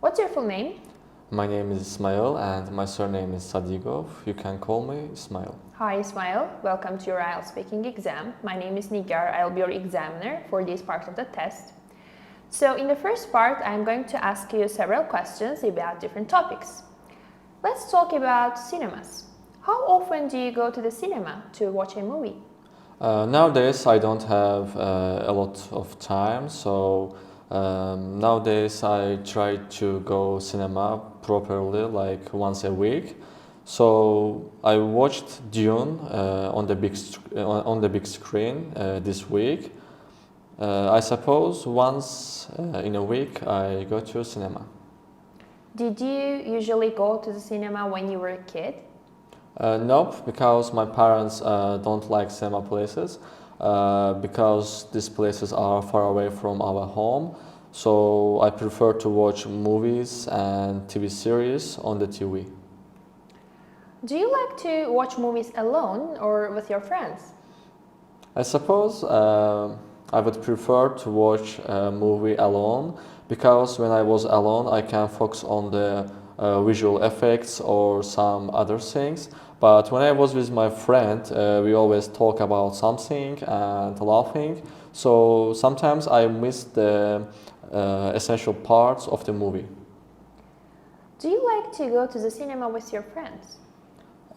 What's your full name? My name is Ismail and my surname is Sadigov. You can call me Ismail. Hi Ismail, welcome to your IELTS Speaking exam. My name is Nigar, I'll be your examiner for this part of the test. So in the first part, I'm going to ask you several questions about different topics. Let's talk about cinemas. How often do you go to the cinema to watch a movie? Nowadays I don't have a lot of time, so nowadays I try to go cinema properly like once a week. So I watched Dune on the big screen this week. I suppose once in a week I go to cinema. Did you usually go to the cinema when you were a kid? Nope, because my parents don't like cinema places because these places are far away from our home. So I prefer to watch movies and TV series on the TV. Do you like to watch movies alone or with your friends? I suppose I would prefer to watch a movie alone because when I was alone I can focus on the visual effects or some other things. But when I was with my friend, we always talk about something and laughing. So sometimes I miss the essential parts of the movie. Do you like to go to the cinema with your friends?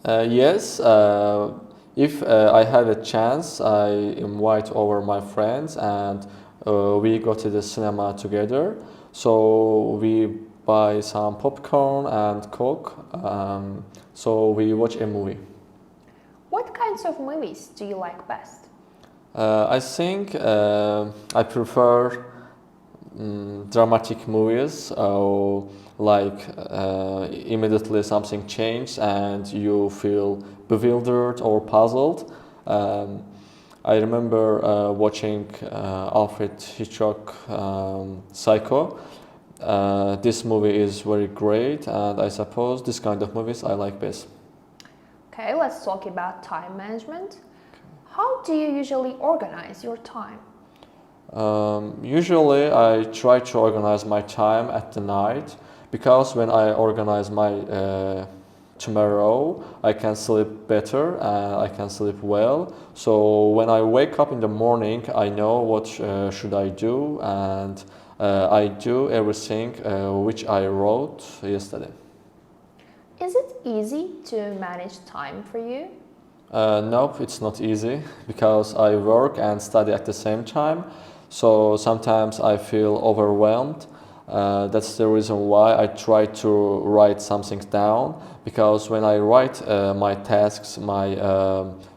Yes, if I have a chance, I invite over my friends and we go to the cinema together. So we buy some popcorn and Coke, so we watch a movie. What kinds of movies do you like best? I think I prefer dramatic movies, like immediately something changes and you feel bewildered or puzzled. I remember watching Alfred Hitchcock Psycho. This movie is very great and I suppose this kind of movies I like best. Okay, let's talk about time management. How do you usually organize your time? Usually I try to organize my time at the night because when I organize my tomorrow I can sleep better and I can sleep well. So when I wake up in the morning I know what should I do and I do everything which I wrote yesterday. Is it easy to manage time for you? Nope, it's not easy because I work and study at the same time. So sometimes I feel overwhelmed. That's the reason why I try to write something down because when I write my tasks, my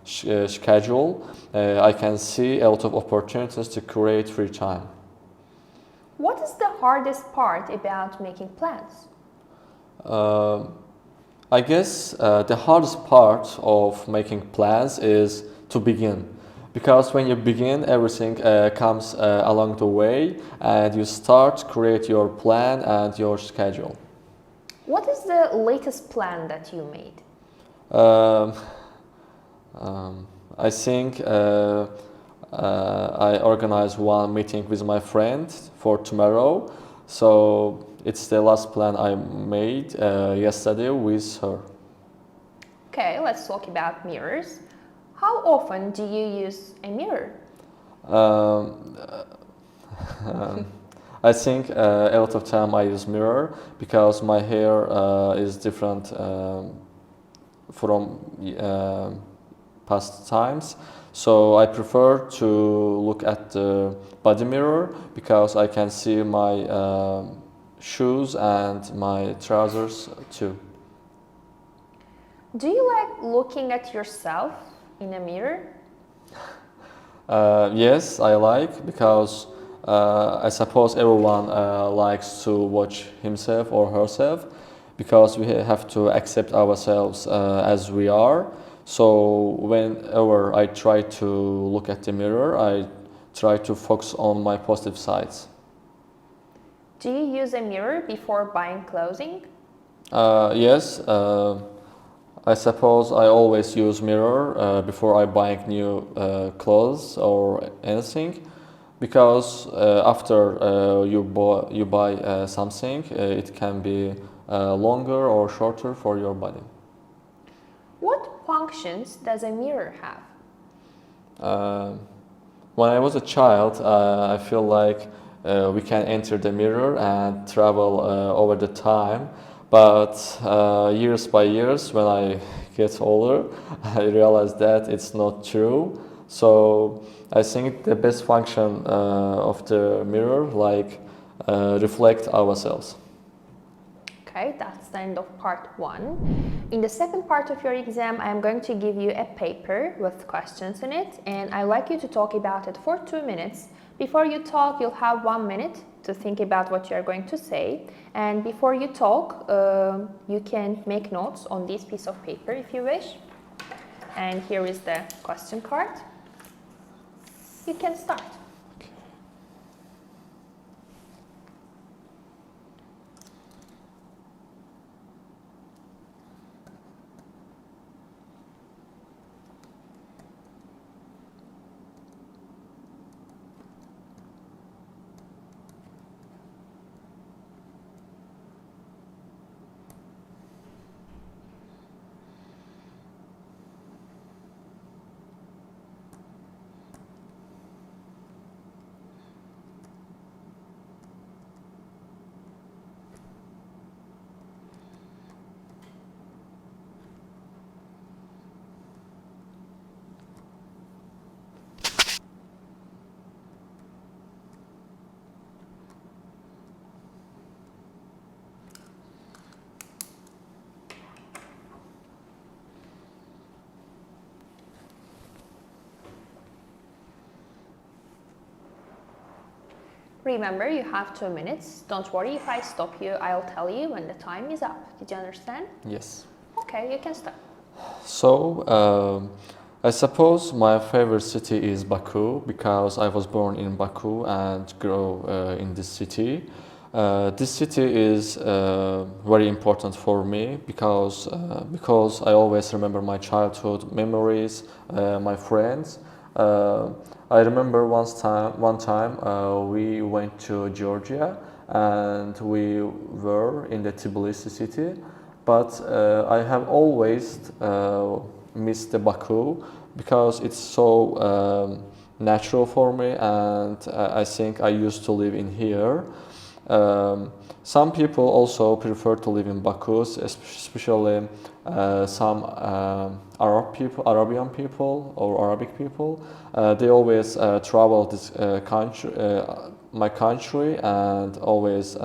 schedule, I can see a lot of opportunities to create free time. What is the hardest part about making plans? I guess the hardest part of making plans is to begin. Because when you begin, everything comes along the way and you start to create your plan and your schedule. What is the latest plan that you made? I think I organized one meeting with my friend for tomorrow. So it's the last plan I made yesterday with her. Okay, let's talk about mirrors. How often do you use a mirror? I think a lot of time I use mirror because my hair is different from past times. So I prefer to look at the body mirror because I can see my shoes and my trousers too. Do you like looking at yourself in a mirror? Yes, I like because I suppose everyone likes to watch himself or herself because we have to accept ourselves as we are. So whenever I try to look at the mirror, I try to focus on my positive sides. Do you use a mirror before buying clothing? Yes, I suppose I always use mirror before I buy new clothes or anything. because after you buy something, it can be longer or shorter for your body. What functions does a mirror have? When I was a child, I feel like we can enter the mirror and travel over the time. But years by years, when I get older, I realize that it's not true. So I think the best function of the mirror, like reflect ourselves. Okay, that's the end of part 1. In the second part of your exam, I am going to give you a paper with questions in it, and I'd like you to talk about it for 2 minutes. Before you talk, you'll have 1 minute to think about what you're going to say, and before you talk, you can make notes on this piece of paper if you wish. And here is the question card. You can start. Remember, you have 2 minutes. Don't worry if I stop you. I'll tell you when the time is up. Did you understand? Yes. Okay, you can start. So, I suppose my favorite city is Baku because I was born in Baku and grew in this city. This city is very important for me because I always remember my childhood memories, my friends. I remember one time we went to Georgia and we were in the Tbilisi city, but I have always missed the Baku because it's so natural for me, and I think I used to live in here. Some people also prefer to live in Baku, especially some Arabian people or Arabic people. They always travel this country, my country, and always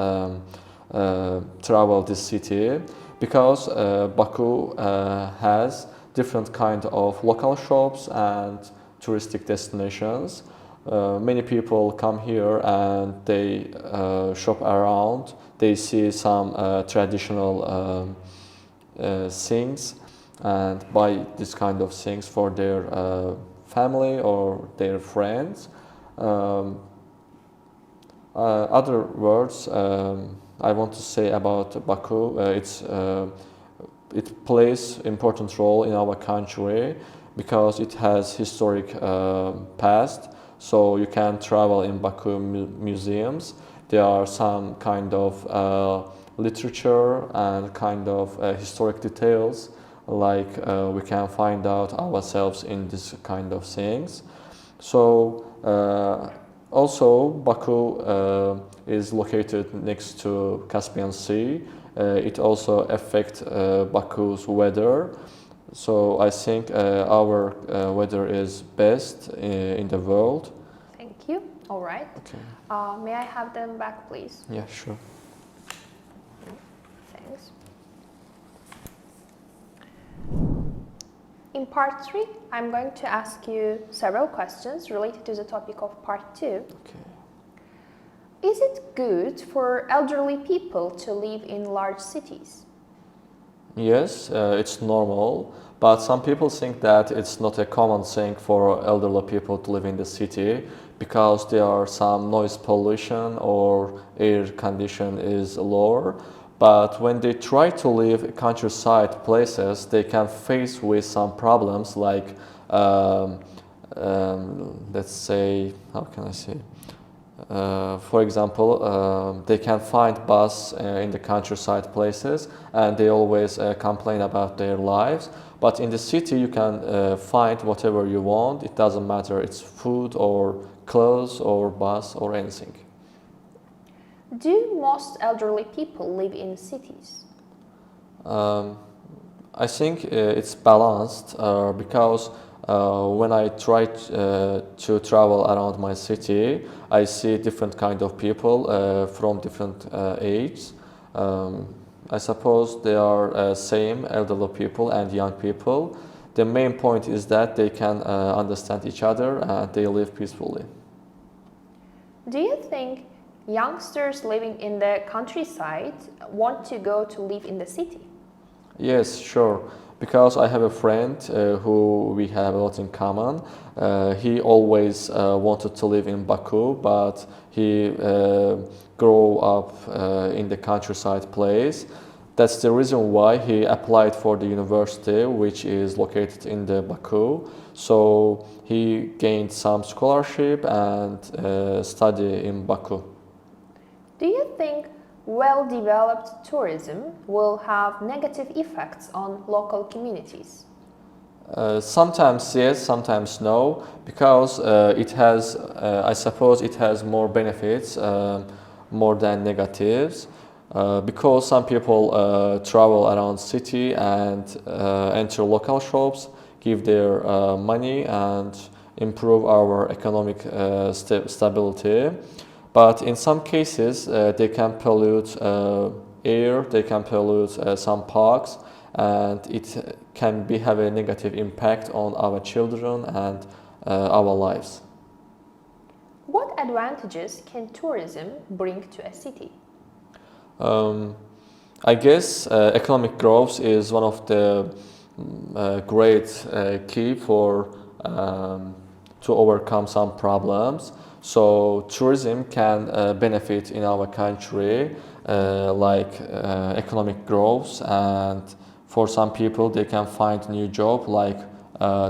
travel this city because Baku has different kind of local shops and touristic destinations. Many people come here and they shop around. They see some traditional things and buy this kind of things for their family or their friends. Other words I want to say about Baku, it plays important role in our country because it has historic past. So you can travel in Baku museums. There are some kind of literature and kind of historic details, like we can find out ourselves in this kind of things. So also Baku is located next to Caspian Sea. It also affects Baku's weather. So I think our weather is best in the world. Thank you. All right. Okay. May I have them back, please? Yeah, sure. Thanks. In part 3, I'm going to ask you several questions related to the topic of part 2. Okay. Is it good for elderly people to live in large cities? Yes, it's normal, but some people think that it's not a common thing for elderly people to live in the city because there are some noise pollution or air condition is lower. But when they try to live in countryside places, they can face with some problems like, let's say, how can I say? For example, they can find bus in the countryside places and they always complain about their lives. But in the city you can find whatever you want. It doesn't matter, it's food or clothes or bus or anything. Do most elderly people live in cities? I think it's balanced because when I try to travel around my city, I see different kind of people from different ages. I suppose they are same elderly people and young people. The main point is that they can understand each other and they live peacefully. Do you think youngsters living in the countryside want to go to live in the city? Yes, sure. Because I have a friend who we have a lot in common. He always wanted to live in Baku, but he grew up in the countryside place. That's the reason why he applied for the university, which is located in the Baku. So he gained some scholarship and study in Baku. Do you think well-developed tourism will have negative effects on local communities? Sometimes yes, sometimes no, because it has, I suppose it has more benefits more than negatives. Because some people travel around city and enter local shops, give their money and improve our economic stability. But in some cases, they can pollute air, they can pollute some parks, and it can have a negative impact on our children and our lives. What advantages can tourism bring to a city? I guess economic growth is one of the great key for to overcome some problems. So tourism can benefit in our country like economic growth, and for some people they can find new job, like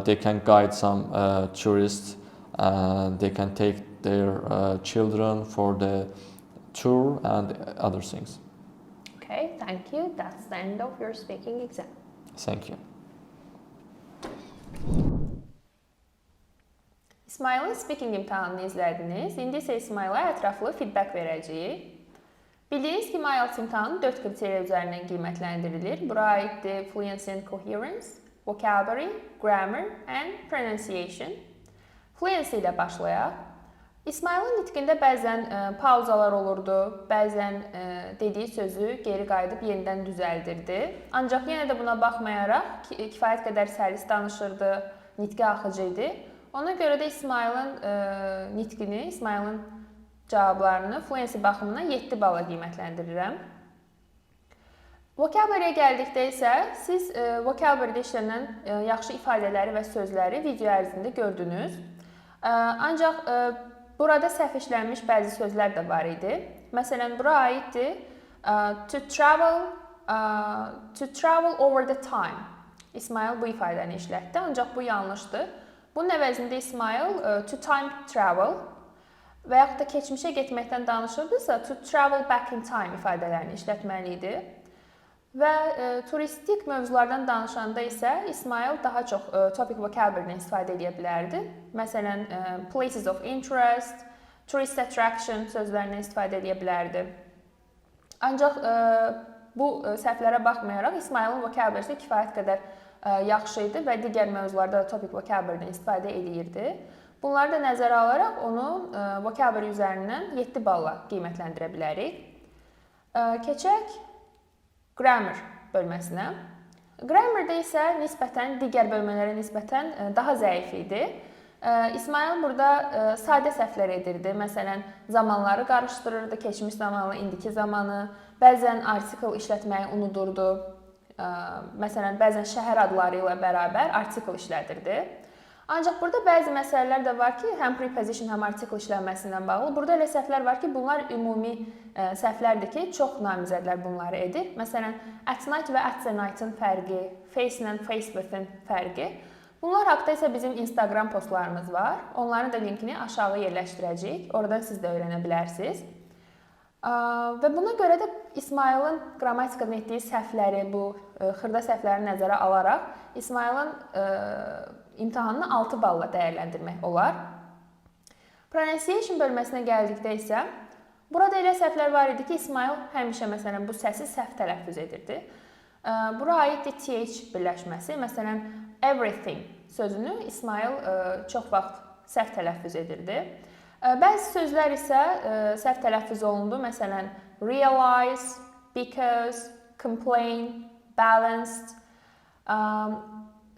they can guide some tourists and they can take their children for the tour and other things. Okay, thank you. That's the end of your speaking exam. Thank you. İsmayılın speaking imtahanını izlədiniz. İndi isə İsmayıla ətraflı feedback verəcəyik. Bildiyiniz kimi IELTS imtahanı 4 kriteriya üzərindən qiymətləndirilir. Bura aiddir fluency and coherence, vocabulary, grammar and pronunciation. Fluency ilə başlayaq. İsmayılın nitqində bəzən pauzalar olurdu, bəzən dediyi sözü geri qayıdıb yenidən düzəldirdi. Ancaq yenə də buna baxmayaraq kifayət qədər səlis danışırdı, nitqi axıcı idi. Ona görə də İsmayılın nitqini, İsmayılın cavablarını fluency baxımından 7 balla qiymətləndirirəm. Vocabulary'yə gəldikdə isə siz vocabulary'də işlənən yaxşı ifadələri və sözləri video ərzində gördünüz. Ancaq burada səhv işlənmiş bəzi sözlər də var idi. Məsələn, bura aiddir to travel over the time. İsmayıl bu ifadəni işlətdi, ancaq bu yanlışdır. Bunun əvəzində İsmayıl to time travel və yaxud da keçmişə getməkdən danışırdısa to travel back in time ifadələrini işlətməli idi. Və turistik mövzulardan danışanda isə İsmayıl daha çox topic vocabulary'dən istifadə edə bilərdi. Məsələn, places of interest, tourist attraction sözlərindən istifadə edə bilərdi. Ancaq bu səhvlərə baxmayaraq İsmayılın vocabulary'si kifayət qədər yaxşı idi və digər mövzularda da topic vocabulary'dən istifadə edirdi. Bunları da nəzərə alaraq onu vocabulary üzərindən 7 balla qiymətləndirə bilərik. Keçək grammar bölməsinə. Grammarda isə nisbətən digər bölmələrə nisbətən daha zəif idi. İsmayıl burada sadə səhvlər edirdi. Məsələn, zamanları qarışdırırdı, keçmiş zamanla indiki zamanı. Bəzən article işlətməyi unudurdu. Məsələn, bəzən şəhər adları ilə bərabər article işlədirdi. Ancaq burada bəzi məsələlər də var ki, həm preposition, həm article işlənməsindən bağlı. Burada elə səhvlər var ki, bunlar ümumi səhvlərdir ki, çox namizədlər bunları edir. Məsələn, at night və at the night-ın fərqi, face ilə face with-in fərqi. Bunlar haqqında isə bizim Instagram postlarımız var. Onların da linkini aşağı yerləşdirəcəyik. Oradan siz də öyrənə bilərsiniz. Və buna görə də İsmayılın qrammatikada etdiyi səhvləri, bu xırda səhvləri nəzərə alaraq İsmayılın imtahanını 6 balla dəyərləndirmək olar. Pronunciation bölməsinə gəldikdə isə burada elə səhvlər var idi ki, İsmayıl həmişə məsələn bu səsi səhv tələffüz edirdi. Bura aiddir th birləşməsi. Məsələn, everything sözünü İsmayıl çox vaxt səhv tələffüz edirdi. Bəzi sözlər isə səhv tələffüz olundu. Məsələn, realize, because, complain, balanced.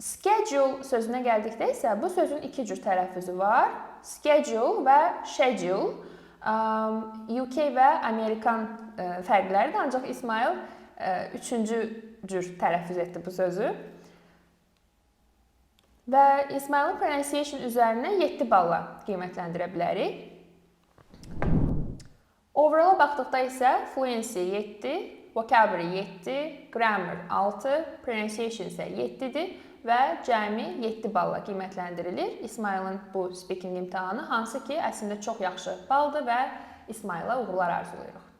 Schedule sözünə gəldikdə isə bu sözün 2 cür tələffüzü var. Schedule və schedule. UK və Amerikan fərqləridir, ancaq İsmayıl 3-cü cür tələffüz etdi bu sözü. Və İsmayılın pronunciation üzərinə 7 balla qiymətləndirə bilərik. Overall baxdıqda isə fluency 7, vocabulary 7, grammar 6, pronunciation isə 7-dir və cəmi 7 balla qiymətləndirilir İsmayılın bu speaking imtahanı, hansı ki, əslində çox yaxşı baldır və İsmayıla uğurlar arzulayırıq.